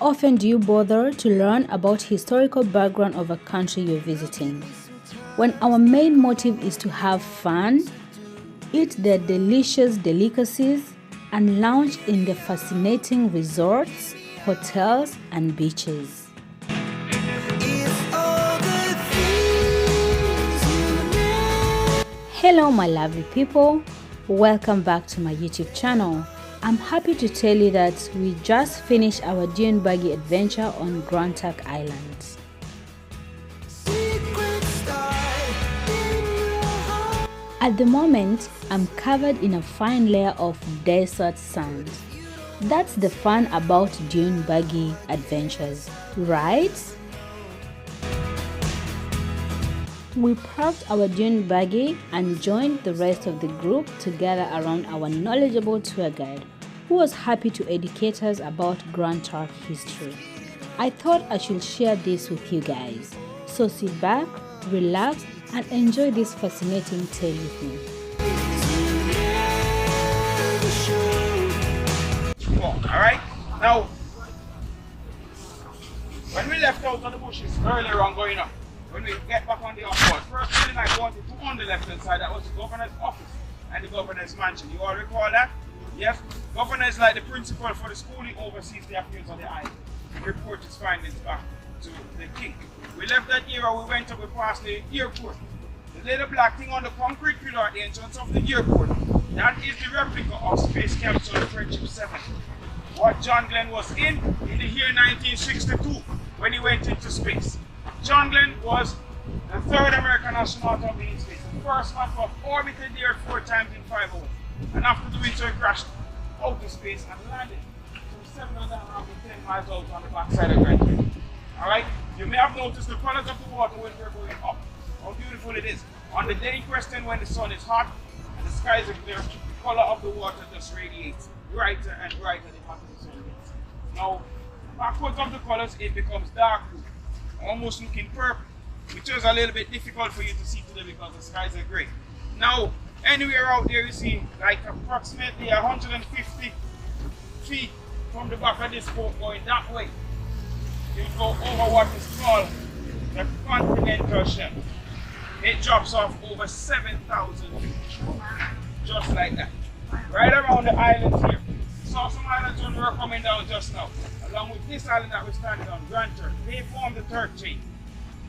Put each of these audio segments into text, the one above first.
often do you bother to learn about historical background of a country you're visiting? When our main motive is to have fun, eat their delicious delicacies, and lounge in the fascinating resorts, hotels, and beaches. Hello my lovely people, welcome back to my YouTube channel. I'm happy to tell you that we just finished our Dune Buggy adventure on Grand Turk Island. At the moment, I'm covered in a fine layer of desert sand. That's the fun about Dune Buggy adventures, right? We parked our Dune Buggy and joined the rest of the group to gather around our knowledgeable tour guide, who was happy to educate us about Grand Turk history. I thought I should share this with you guys, so sit back, relax, and enjoy this fascinating tale with me. Alright, now, when we left out on the bushes earlier on going up, when we get back on the outboard, first building I wanted to on the left hand side, that was the governor's office and the governor's mansion. You all recall that? Yes? Governor is like the principal for the school. He oversees the affairs of the island. He reports his findings back to the king. We left that era, we went up, we passed the airport. The little black thing on the concrete pillar at the entrance of the airport, that is the replica of Space Capsule Friendship 7. What John Glenn was in the year 1962 when he went into space. John Glenn was the third American astronaut to be in space, the first man to have orbited the Earth 4 times in 5 hours. And after doing so, he crashed out of space and landed some 710 miles out on the backside of Grand Turk. Alright? You may have noticed the colors of the water when we're going up. How beautiful it is. On the day in question, when the sun is hot and the skies are clear, the color of the water just radiates brighter and brighter the hotter the sun gets. Now, backwards of the colors, it becomes dark blue, almost looking purple, which is a little bit difficult for you to see today because the skies are gray. Now, anywhere out there you see like approximately 150 feet from the back of this boat going that way, you go over what is called the continental shelf. It drops off over 7,000 feet, just like that. Right around the islands here. Saw some islands when we were coming down just now. Along with this island that we're standing on, Grand Turk, they form the Turk chain.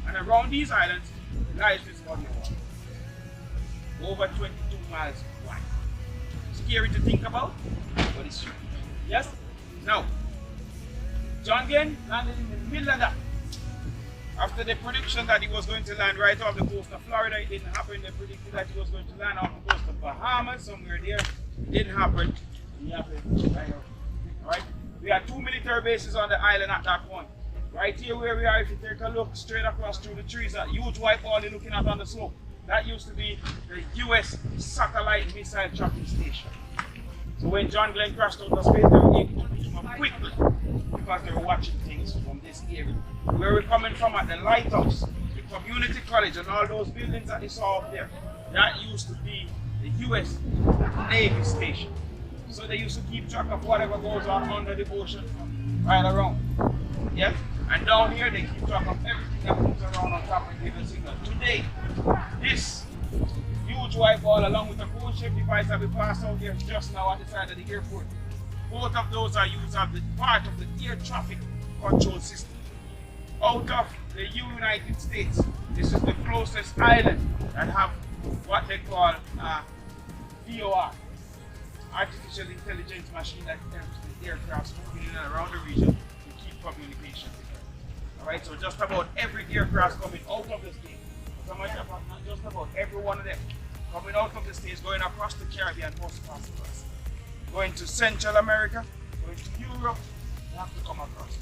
And around these islands lies this body of water. Over 22 miles wide. Scary to think about, but it's true. Yes? Now, John Glenn landed in the middle of that. After the prediction that he was going to land right off the coast of Florida, it didn't happen. They predicted that he was going to land off the coast of Bahamas, somewhere there. It didn't happen. It happened right here. Alright? We had 2 military bases on the island at that point. Right here where we are, if you take a look straight across through the trees, that huge white ball you're looking at on the slope, that used to be the US satellite missile tracking station. So when John Glenn crashed out of space, they were able to pick him up quickly because they were watching things from this area. Where we're coming from at the lighthouse, the community college, and all those buildings that you saw up there, that used to be the US Navy station. So they used to keep track of whatever goes on under the ocean right around. Yes? And down here they keep track of everything that moves around on top and give a signal. Today, this huge white ball along with the cone shaped device that we passed out here just now at the side of the airport, both of those are used as the part of the air traffic control system. Out of the United States, this is the closest island that have what they call VOR, artificial intelligence machine that helps the aircraft moving in and around the region to keep communication together. Alright, so just about every aircraft coming out of the state, as a matter of fact, not just about every one of them, coming out of the states, going across the Caribbean, most across, going to Central America, going to Europe, you have to come across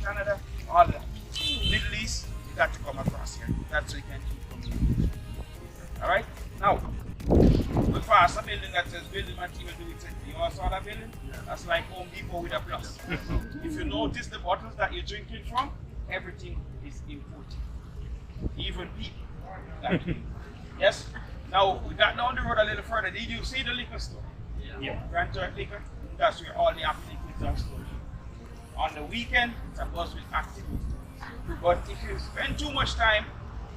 Canada, all that. Middle East, you got to come across here. That's so you can keep communication. Alright? Now, we pass a building that says building material do it. You all saw that building? Yeah. That's like Home Depot with a plus. If you notice the bottles that you're drinking from, everything is imported. Even people. Yes? Now, we got down the road a little further. Did you see the liquor store? Yeah. Grand Turk Liquor? That's where all the African liquids are stored. On the weekend, it's a bus with activity. But if you spend too much time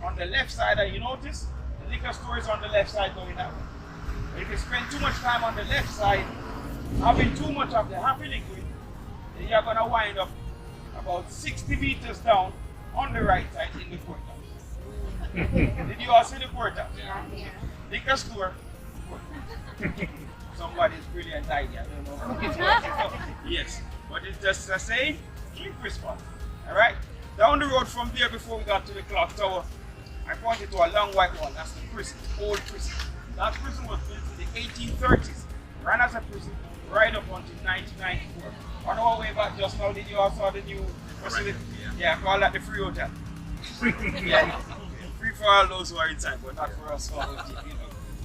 on the left side, and you notice, the liquor store is on the left side going that way. But if you spend too much time on the left side, having too much of the happy liquid, then you're gonna wind up about 60 meters down on the right side in the courthouse. Did you all see the courthouse? Yeah. Liquor store. Somebody's brilliant idea. I don't know. Yes, but it's just a saying, keep response. Alright? Down the road from there before we got to the clock tower, I pointed to a long white wall. That's the prison, old prison. That prison was built in the 1830s. Ran as a prison right up until 1994. On our way back just now, did you all saw the new facility? Yeah, call that the free hotel. Yeah, free for all those who are inside, but not for us.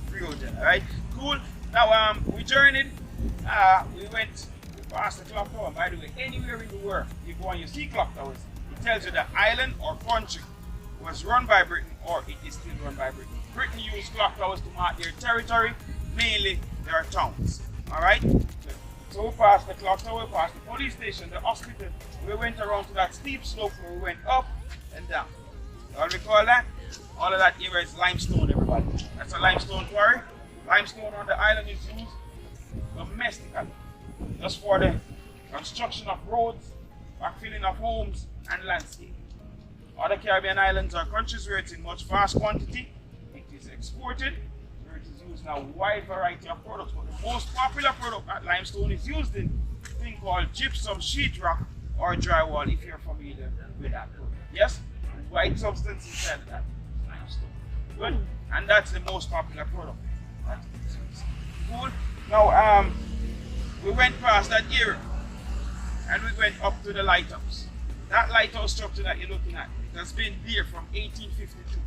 Free hotel, alright? Cool. Now, we journeyed, we passed the clock tower. By the way, anywhere in the world, you go and you see clock towers, it tells you the island or country was run by Britain or it is still run by Britain. Britain used clock towers to mark their territory, mainly their towns, alright? So we passed the clock tower, we passed the police station, the hospital, we went around to that steep slope where we went up and down. All recall that? All of that area is limestone, everybody. That's a limestone quarry. Limestone on the island is used domestically, just for the construction of roads, backfilling of homes, and landscape. Other Caribbean islands are countries where it's in much vast quantity, it is exported, where it is used in a wide variety of products. But the most popular product that limestone is used in a thing called gypsum, sheetrock, or drywall, if you're familiar with that product. Yes? White substance inside of that limestone. Good? And that's the most popular product. Cool. Now, we went past that area and we went up to the lighthouse. That lighthouse structure that you're looking at, it has been there from 1852.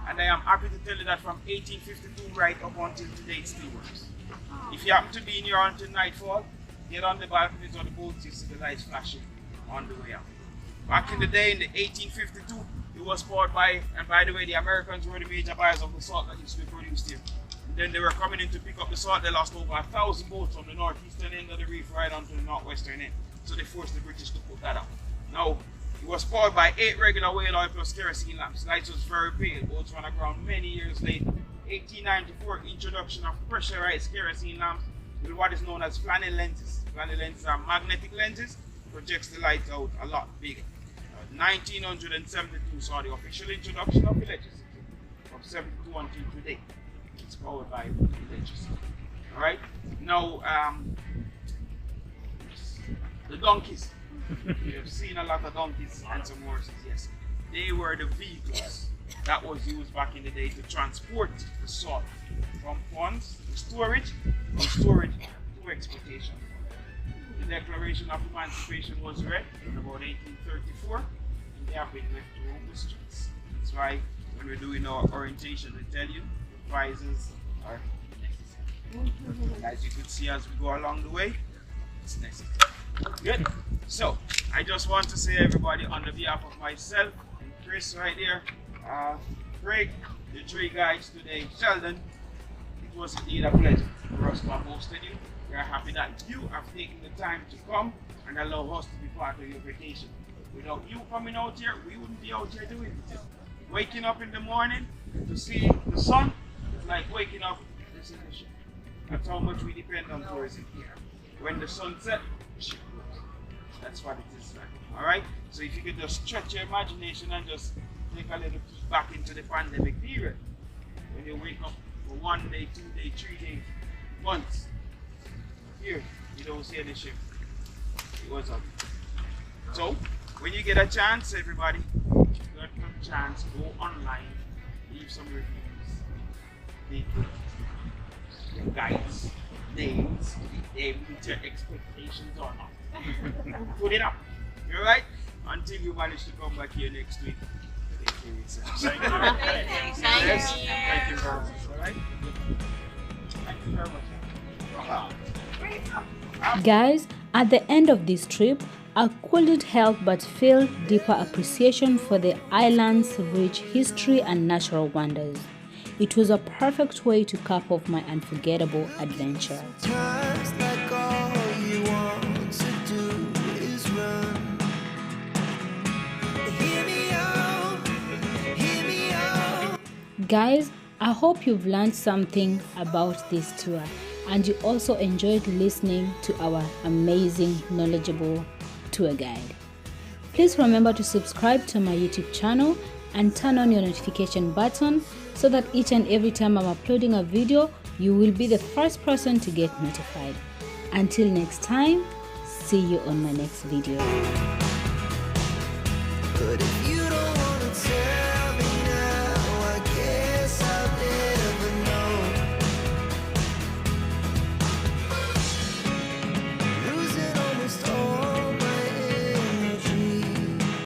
And I am happy to tell you that from 1852 right up until today it still works. If you happen to be in here until nightfall, get on the balconies or the boats, you see the lights flashing on the way out. Back in the day, in the 1852, it was powered by, and by the way, the Americans were the major buyers of the salt that used to be produced here. And then they were coming in to pick up the salt. They lost over 1,000 boats from the northeastern end of the reef right onto the northwestern end. So they forced the British to put that up. Now, it was powered by 8 regular whale oil plus kerosene lamps. Lights was very pale. Boats ran aground many years later. 1894, introduction of pressurized kerosene lamps with what is known as flannel lenses. Flannel lenses are magnetic lenses, projects the light out a lot bigger. 1972 saw the official introduction of electricity. From 72 until today, it's powered by electricity. Alright? Now, the donkeys. You have seen a lot of donkeys and some horses, yes. They were the vehicles that was used back in the day to transport the salt from ponds to storage, from storage to exportation. The Declaration of Emancipation was read in about 1834, and they have been left to roam the streets. That's why when we're doing our orientation, we tell you the prizes are necessary. As you can see as we go along the way, it's necessary. Good. So, I just want to say everybody on the behalf of myself and Chris right there, Craig, the 3 guides today, Sheldon, it was indeed a pleasure for us to have hosted you. We are happy that you have taken the time to come and allow us to be part of your vacation. Without you coming out here, we wouldn't be out here doing it. Waking up in the morning to see the sun is like waking up this is the ship. That's how much we depend on tourism here. When the sun sets, the ship goes. That's what it is like. Alright? So if you could just stretch your imagination and just take a little peek back into the pandemic period. When you wake up for 1 day, 2 day, 3 days, months. Here, you don't see any ship. It was up. So, when you get a chance, everybody, get a chance, go online, leave some reviews, leave your guides, names, if they meet your expectations or not. Put it up. Alright? Until you manage to come back here next week. Thank you, Thank you. Thank you very much. Alright? Thank you very much. Guys, at the end of this trip, I couldn't help but feel deeper appreciation for the island's rich history and natural wonders. It was a perfect way to cap off my unforgettable adventure. Times like all you want to do is run. Guys, I hope you've learned something about this tour and you also enjoyed listening to our amazing, knowledgeable tour guide. Please remember to subscribe to my YouTube channel and turn on your notification button so that each and every time I'm uploading a video, you will be the first person to get notified. Until next time, see you on my next video. But if you